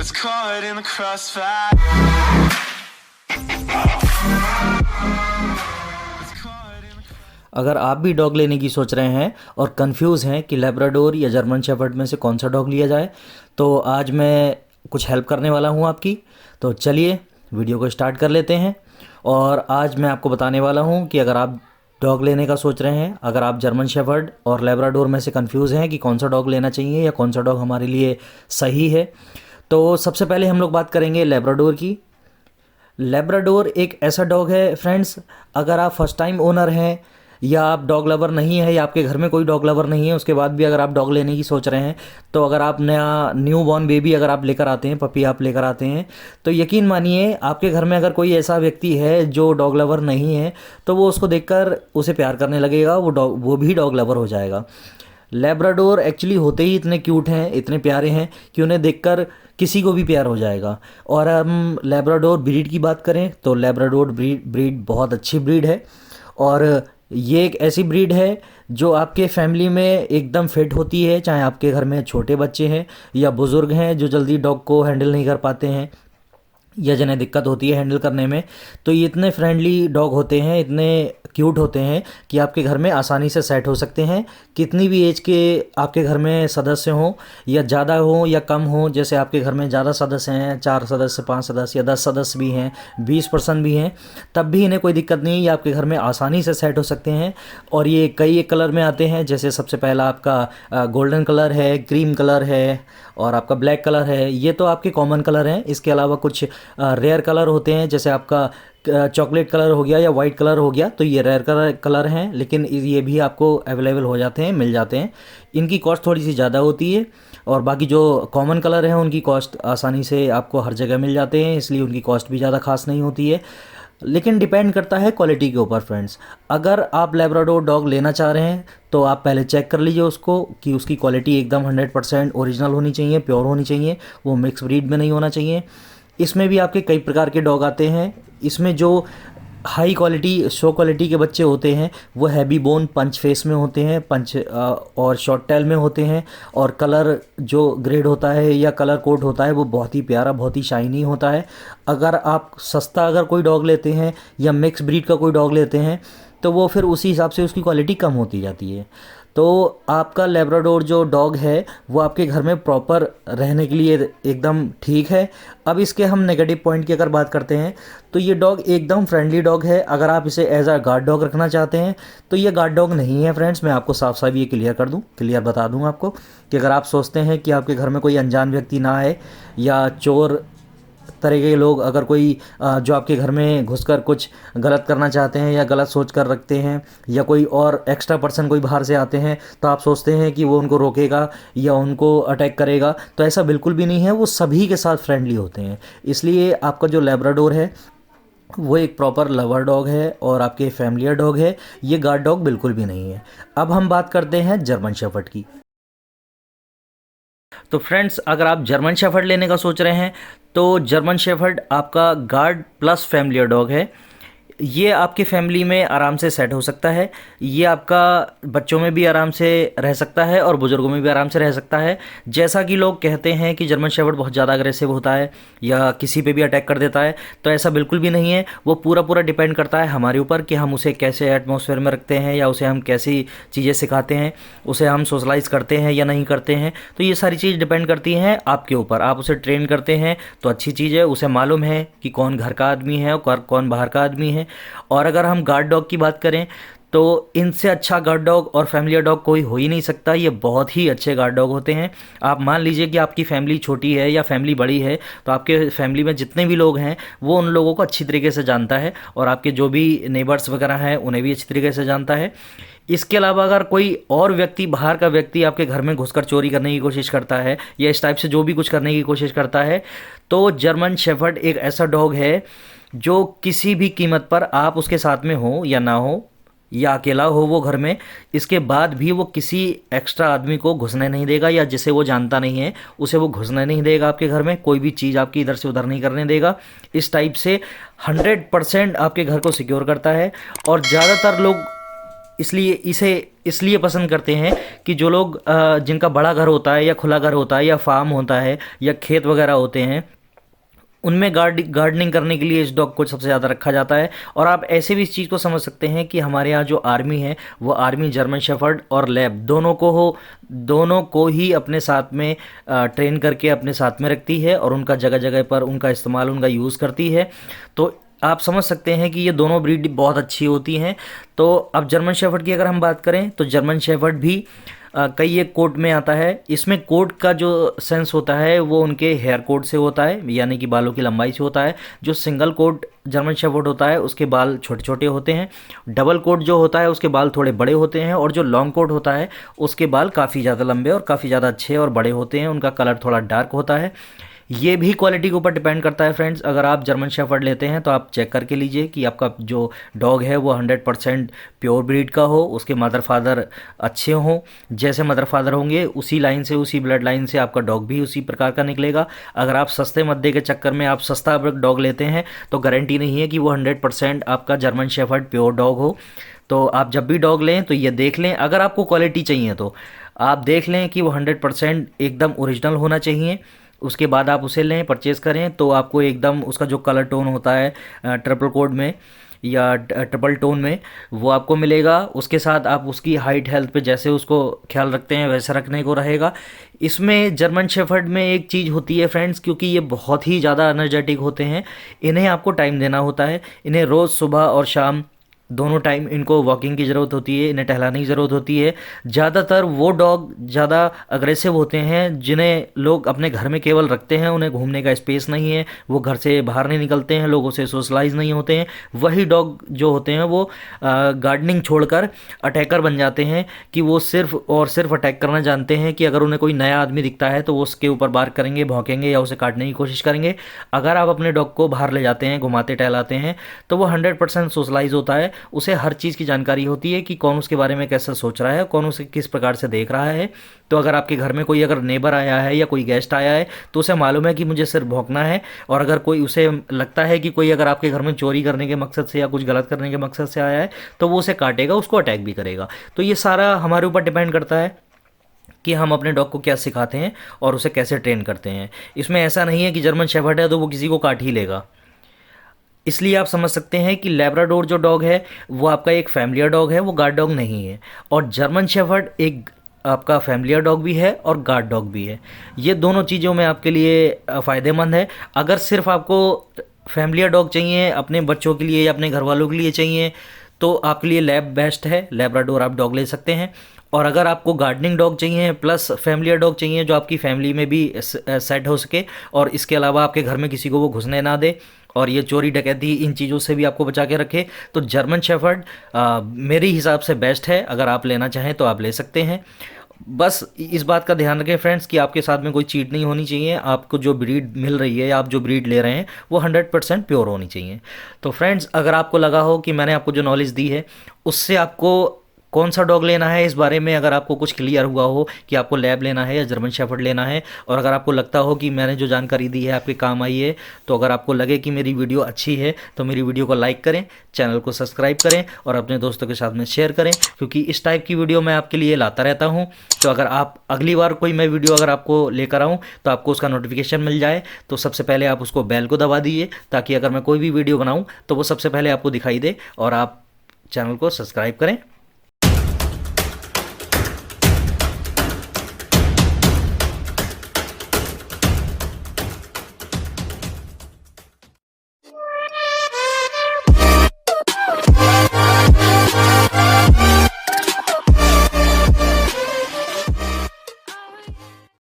It's caught in the crossfire. अगर आप भी डॉग लेने की सोच रहे हैं और कंफ्यूज हैं कि लैब्राडोर या जर्मन शेफर्ड में से कौन सा डॉग लिया जाए, तो आज मैं कुछ हेल्प करने वाला हूं आपकी। तो चलिए वीडियो को स्टार्ट कर लेते हैं। और आज मैं आपको बताने वाला हूं कि अगर आप डॉग लेने का सोच रहे हैं, अगर आप जर्मन शेफर्ड और लैब्राडोर में से कंफ्यूज हैं कि कौन सा डॉग लेना चाहिए या कौन सा डॉग हमारे लिए सही है, तो सबसे पहले हम लोग बात करेंगे लैब्राडोर की। लैब्राडोर एक ऐसा डॉग है फ्रेंड्स, अगर आप फर्स्ट टाइम ओनर हैं या आप डॉग लवर नहीं है या आपके घर में कोई डॉग लवर नहीं है, उसके बाद भी अगर आप डॉग लेने की सोच रहे हैं, तो अगर आप नया न्यू बॉर्न बेबी अगर आप लेकर आते हैं, पपी आप लेकर आते हैं, तो यकीन मानिए आपके घर में अगर कोई ऐसा व्यक्ति है जो डॉग लवर नहीं है, तो वो उसको देखकर उसे प्यार करने लगेगा, वो भी डॉग लवर हो जाएगा। लैब्राडोर एक्चुअली होते ही इतने क्यूट हैं, इतने प्यारे हैं कि उन्हें देखकर किसी को भी प्यार हो जाएगा। और हम लैब्राडोर ब्रीड की बात करें तो लैब्राडोर ब्रीड बहुत अच्छी ब्रीड है, और ये एक ऐसी ब्रीड है जो आपके फैमिली में एकदम फिट होती है, चाहे आपके घर में छोटे बच्चे हैं या बुज़ुर्ग हैं जो जल्दी डॉग को हैंडल नहीं कर पाते हैं या जिन्हें दिक्कत होती है हैंडल करने में, तो ये इतने फ्रेंडली डॉग होते हैं, इतने क्यूट होते हैं कि आपके घर में आसानी से सेट हो सकते हैं। कितनी भी एज के आपके घर में सदस्य हों या ज़्यादा हों या कम हों, जैसे आपके घर में ज़्यादा सदस्य हैं, 4 सदस्य, 5 सदस्य या 10 सदस्य भी हैं, 20% भी हैं, तब भी इन्हें कोई दिक्कत नहीं, ये आपके घर में आसानी से सेट हो सकते हैं। और ये कई एक कलर में आते हैं, जैसे सबसे पहला आपका गोल्डन कलर है, क्रीम कलर है और आपका ब्लैक कलर है। ये तो आपके कॉमन कलर हैं। इसके अलावा कुछ रेयर कलर होते हैं, जैसे आपका चॉकलेट कलर हो गया या वाइट कलर हो गया, तो ये रेयर कलर हैं, लेकिन ये भी आपको अवेलेबल हो जाते हैं, मिल जाते हैं। इनकी कॉस्ट थोड़ी सी ज़्यादा होती है, और बाकी जो कॉमन कलर हैं उनकी कॉस्ट आसानी से आपको हर जगह मिल जाते हैं, इसलिए उनकी कॉस्ट भी ज़्यादा खास नहीं होती है। लेकिन डिपेंड करता है क्वालिटी के ऊपर फ्रेंड्स। अगर आप लैब्राडोर डॉग लेना चाह रहे हैं तो आप पहले चेक कर लीजिए उसको कि उसकी क्वालिटी एकदम 100% ओरिजिनल होनी चाहिए, प्योर होनी चाहिए, वो मिक्स ब्रीड में नहीं होना चाहिए। इसमें भी आपके कई प्रकार के डॉग आते हैं। इसमें जो हाई क्वालिटी शो क्वालिटी के बच्चे होते हैं वो हैवी बोन पंच फेस में होते हैं, पंच और शॉर्ट टेल में होते हैं, और कलर जो ग्रेड होता है या कलर कोड होता है वो बहुत ही प्यारा, बहुत ही शाइनी होता है। अगर आप सस्ता अगर कोई डॉग लेते हैं या मिक्स ब्रीड का कोई डॉग लेते हैं, तो वो फिर उसी हिसाब से उसकी क्वालिटी कम होती जाती है। तो आपका लैब्राडोर जो डॉग है वो आपके घर में प्रॉपर रहने के लिए एकदम ठीक है। अब इसके हम नेगेटिव पॉइंट की अगर बात करते हैं, तो ये डॉग एकदम फ्रेंडली डॉग है। अगर आप इसे एज अ गार्ड डॉग रखना चाहते हैं तो ये गार्ड डॉग नहीं है फ्रेंड्स। मैं आपको साफ साफ ये क्लियर बता दूं आपको कि अगर आप सोचते हैं कि आपके घर में कोई अनजान व्यक्ति ना आए या चोर तरह के लोग, अगर कोई जो आपके घर में घुसकर कुछ गलत करना चाहते हैं या गलत सोच कर रखते हैं, या कोई और एक्स्ट्रा पर्सन कोई बाहर से आते हैं, तो आप सोचते हैं कि वो उनको रोकेगा या उनको अटैक करेगा, तो ऐसा बिल्कुल भी नहीं है। वो सभी के साथ फ्रेंडली होते हैं। इसलिए आपका जो लैब्राडोर है वो एक प्रॉपर लवर डॉग है और आपके फैमिलियर डॉग है, ये गार्ड डॉग बिल्कुल भी नहीं है। अब हम बात करते हैं जर्मन शेफर्ड की। तो फ्रेंड्स, अगर आप जर्मन शेफर्ड लेने का सोच रहे हैं तो जर्मन शेफर्ड आपका गार्ड प्लस फैमिलियर डॉग है। ये आपके फैमिली में आराम से सेट हो सकता है, ये आपका बच्चों में भी आराम से रह सकता है और बुज़ुर्गों में भी आराम से रह सकता है। जैसा कि लोग कहते हैं कि जर्मन शेफर्ड बहुत ज़्यादा अग्रेसिव होता है या किसी पे भी अटैक कर देता है, तो ऐसा बिल्कुल भी नहीं है। वो पूरा डिपेंड करता है हमारे ऊपर कि हम उसे कैसे एटमॉस्फेयर में रखते हैं या उसे हम कैसी चीज़ें सिखाते हैं, उसे हम सोशलाइज करते हैं या नहीं करते हैं। तो ये सारी चीज़ डिपेंड करती हैं आपके ऊपर। आप उसे ट्रेन करते हैं तो अच्छी चीज़ है, उसे मालूम है कि कौन घर का आदमी है और कौन बाहर का आदमी है। और अगर हम गार्ड डॉग की बात करें तो इनसे अच्छा गार्ड डॉग और फैमिली डॉग कोई हो ही नहीं सकता। ये बहुत ही अच्छे गार्ड डॉग होते हैं। आप मान लीजिए कि आपकी फैमिली छोटी है या फैमिली बड़ी है, तो आपके फैमिली में जितने भी लोग हैं वो उन लोगों को अच्छी तरीके से जानता है, और आपके जो भी नेबर्स वगैरह हैं उन्हें भी अच्छी तरीके से जानता है। इसके अलावा अगर कोई और व्यक्ति, बाहर का व्यक्ति आपके घर में घुसकर चोरी करने की कोशिश करता है या इस टाइप से जो भी कुछ करने की कोशिश करता है, तो जर्मन शेफर्ड एक ऐसा डॉग है जो किसी भी कीमत पर, आप उसके साथ में हो या ना हो या अकेला हो वो घर में, इसके बाद भी वो किसी एक्स्ट्रा आदमी को घुसने नहीं देगा, या जिसे वो जानता नहीं है उसे वो घुसने नहीं देगा आपके घर में। कोई भी चीज़ आपकी इधर से उधर नहीं करने देगा। इस टाइप से 100% आपके घर को सिक्योर करता है। और ज़्यादातर लोग इसलिए इसे इसलिए पसंद करते हैं कि जो लोग जिनका बड़ा घर होता है या खुला घर होता है या फार्म होता है या खेत वगैरह होते हैं, उनमें गार्डनिंग करने के लिए इस डॉग को सबसे ज़्यादा रखा जाता है। और आप ऐसे भी इस चीज़ को समझ सकते हैं कि हमारे यहाँ जो आर्मी है वो आर्मी जर्मन शेफर्ड और लैब दोनों को ही अपने साथ में ट्रेन करके अपने साथ में रखती है और उनका जगह जगह पर उनका इस्तेमाल उनका यूज़ करती है। तो आप समझ सकते हैं कि ये दोनों ब्रीड बहुत अच्छी होती हैं। तो अब जर्मन शेफर्ड की अगर हम बात करें तो जर्मन शेफर्ड भी कई एक कोट में आता है। इसमें कोट का जो सेंस होता है वो उनके हेयर कोट से होता है, यानी कि बालों की लंबाई से होता है। जो सिंगल कोट जर्मन शेफर्ड होता है उसके बाल छोटे छोटे होते हैं। डबल कोट जो होता है उसके बाल थोड़े बड़े होते हैं। और जो लॉन्ग कोट होता है उसके बाल काफ़ी ज़्यादा लंबे और काफ़ी ज़्यादा अच्छे और बड़े होते हैं। उनका कलर थोड़ा डार्क होता है। ये भी क्वालिटी के ऊपर डिपेंड करता है फ्रेंड्स। अगर आप जर्मन शेफर्ड लेते हैं तो आप चेक करके लीजिए कि आपका जो डॉग है वो 100% प्योर ब्रीड का हो, उसके मदर फादर अच्छे हों। जैसे मदर फादर होंगे उसी लाइन से, उसी ब्लड लाइन से आपका डॉग भी उसी प्रकार का निकलेगा। अगर आप सस्ते मद्दे के चक्कर में आप सस्ता डॉग लेते हैं तो गारंटी नहीं है कि वो 100% आपका जर्मन शेफर्ड प्योर डॉग हो। तो आप जब भी डॉग लें तो ये देख लें, अगर आपको क्वालिटी चाहिए तो आप देख लें कि वो 100% एकदम ओरिजिनल होना चाहिए। उसके बाद आप उसे लें, परचेज़ करें तो आपको एकदम उसका जो कलर टोन होता है ट्रिपल कोड में या ट्रिपल टोन में वो आपको मिलेगा। उसके साथ आप उसकी हाइट हेल्थ पे जैसे उसको ख्याल रखते हैं वैसा रखने को रहेगा। इसमें जर्मन शेफर्ड में एक चीज़ होती है फ्रेंड्स, क्योंकि ये बहुत ही ज़्यादा एनर्जेटिक होते हैं, इन्हें आपको टाइम देना होता है। इन्हें रोज़ सुबह और शाम दोनों टाइम इनको वॉकिंग की ज़रूरत होती है, इन्हें टहलाने की ज़रूरत होती है। ज़्यादातर वो डॉग ज़्यादा अग्रेसिव होते हैं जिन्हें लोग अपने घर में केवल रखते हैं, उन्हें घूमने का स्पेस नहीं है, वो घर से बाहर नहीं निकलते हैं, लोगों से सोशलाइज नहीं होते हैं। वही डॉग जो होते हैं वो गार्डनिंग छोड़कर अटैकर बन जाते हैं कि वो सिर्फ और सिर्फ अटैक करना जानते हैं कि अगर उन्हें कोई नया आदमी दिखता है तो वो उसके ऊपर बार्क करेंगे, भौंकेंगे या उसे काटने की कोशिश करेंगे। अगर आप अपने डॉग को बाहर ले जाते हैं, घुमाते टहलाते हैं, तो वो 100% सोशलाइज होता है। उसे हर चीज़ की जानकारी होती है कि कौन उसके बारे में कैसा सोच रहा है, कौन उसे किस प्रकार से देख रहा है। तो अगर आपके घर में कोई अगर नेबर आया है या कोई गेस्ट आया है तो उसे मालूम है कि मुझे सिर्फ भौंकना है। और अगर कोई उसे लगता है कि कोई अगर आपके घर में चोरी करने के मकसद से या कुछ गलत करने के मकसद से आया है तो वो उसे काटेगा, उसको अटैक भी करेगा। तो ये सारा हमारे ऊपर डिपेंड करता है कि हम अपने डॉग को क्या सिखाते हैं और उसे कैसे ट्रेन करते हैं। इसमें ऐसा नहीं है कि जर्मन शेफर्ड है तो वो किसी को काट ही लेगा। इसलिए आप समझ सकते हैं कि लैब्राडोर जो डॉग है वो आपका एक फैमिलियर डॉग है, वो गार्ड डॉग नहीं है। और जर्मन शेफर्ड एक आपका फैमिलियर डॉग भी है और गार्ड डॉग भी है। ये दोनों चीज़ों में आपके लिए फ़ायदेमंद है। अगर सिर्फ आपको फैमिलियर डॉग चाहिए, अपने बच्चों के लिए या अपने घर वालों के लिए चाहिए, तो आपके लिए लैब बेस्ट है, लैब्राडोर आप डॉग ले सकते हैं। और अगर आपको गार्डनिंग डॉग चाहिए प्लस फैमिलियर डॉग चाहिए जो आपकी फैमिली में भी सेट हो सके और इसके अलावा आपके घर में किसी को वो घुसने ना दे और ये चोरी डकैती इन चीज़ों से भी आपको बचा के रखे, तो जर्मन शेफर्ड मेरे हिसाब से बेस्ट है। अगर आप लेना चाहें तो आप ले सकते हैं। बस इस बात का ध्यान रखें फ्रेंड्स कि आपके साथ में कोई चीट नहीं होनी चाहिए। आपको जो ब्रीड मिल रही है या आप जो ब्रीड ले रहे हैं वो 100% प्योर होनी चाहिए। तो फ्रेंड्स, अगर आपको लगा हो कि मैंने आपको जो नॉलेज दी है उससे आपको कौन सा डॉग लेना है इस बारे में अगर आपको कुछ क्लियर हुआ हो कि आपको लैब लेना है या जर्मन शेफर्ड लेना है, और अगर आपको लगता हो कि मैंने जो जानकारी दी है आपके काम आई है, तो अगर आपको लगे कि मेरी वीडियो अच्छी है तो मेरी वीडियो को लाइक करें, चैनल को सब्सक्राइब करें और अपने दोस्तों के साथ में शेयर करें, क्योंकि इस टाइप की वीडियो मैं आपके लिए लाता रहता हूँ। तो अगर आप अगली बार कोई मैं वीडियो अगर आपको लेकर आऊँ तो आपको उसका नोटिफिकेशन मिल जाए, तो सबसे पहले आप उसको बेल को दबा दीजिए ताकि अगर मैं कोई भी वीडियो बनाऊँ तो वो सबसे पहले आपको दिखाई दे और आप चैनल को सब्सक्राइब करें।